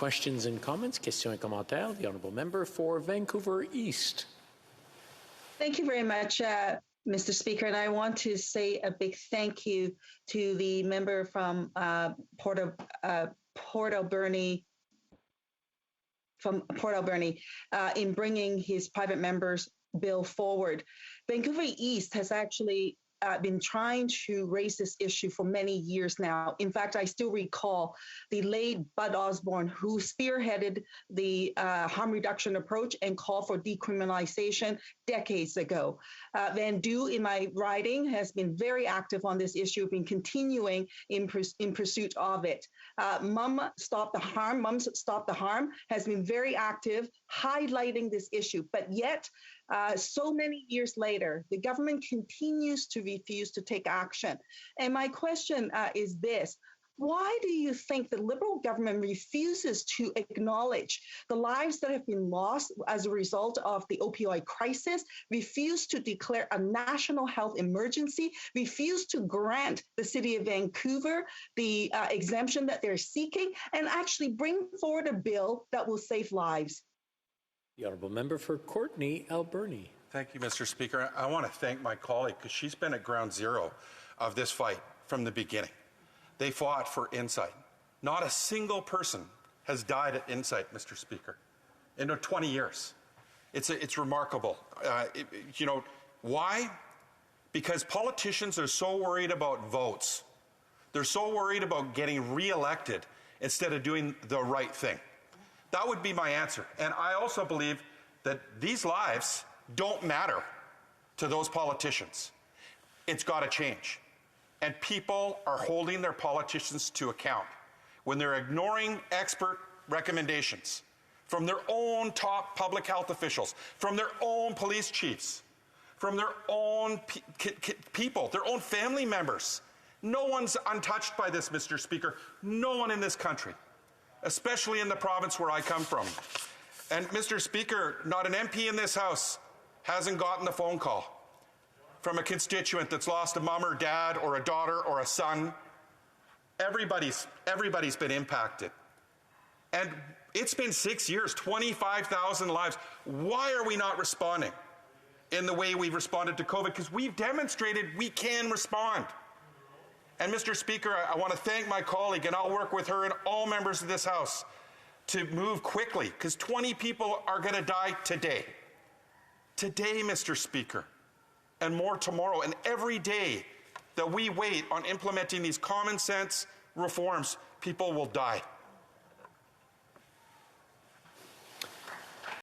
questions and comments. Questions et commentaires. The Honourable Member for Vancouver East. Thank you very much, Mr. Speaker, and I want to say a big thank you to the member from Courtenay-Alberni in bringing his private member's bill forward. Vancouver East has actually been trying to raise this issue for many years now. In fact, I still recall the late Bud Osborne, who spearheaded the harm reduction approach and called for decriminalization decades ago. Van Du, in my riding, has been very active on this issue, been continuing in pursuit of it. Mums Stop the Harm has been very active, highlighting this issue, but yet so many years later, the government continues to refuse to take action. And my question is this. Why do you think the Liberal government refuses to acknowledge the lives that have been lost as a result of the opioid crisis, refuse to declare a national health emergency, refuse to grant the City of Vancouver the exemption that they're seeking, and actually bring forward a bill that will save lives? The Honourable Member for Courtenay-Alberni. Thank you, Mr. Speaker. I want to thank my colleague because she's been at ground zero of this fight from the beginning. They fought for Insight. Not a single person has died at Insight, Mr. Speaker, in 20 years. It's remarkable. You know, why? Because politicians are so worried about votes. They're so worried about getting re-elected instead of doing the right thing. That would be my answer. And I also believe that these lives don't matter to those politicians. It's got to change. And people are holding their politicians to account when they're ignoring expert recommendations from their own top public health officials, from their own police chiefs, from their own people, their own family members. No one's untouched by this, Mr. Speaker. No one in this country, especially in the province where I come from. And Mr. Speaker, not an MP in this House hasn't gotten the phone call from a constituent that's lost a mom or dad or a daughter or a son. Everybody's been impacted. And it's been 6 years, 25,000 lives. Why are we not responding in the way we've responded to COVID? Because we've demonstrated we can respond. And Mr. Speaker, I want to thank my colleague, and I'll work with her and all members of this House to move quickly, because 20 people are going to die today. Today, Mr. Speaker, and more tomorrow. And every day that we wait on implementing these common sense reforms, people will die.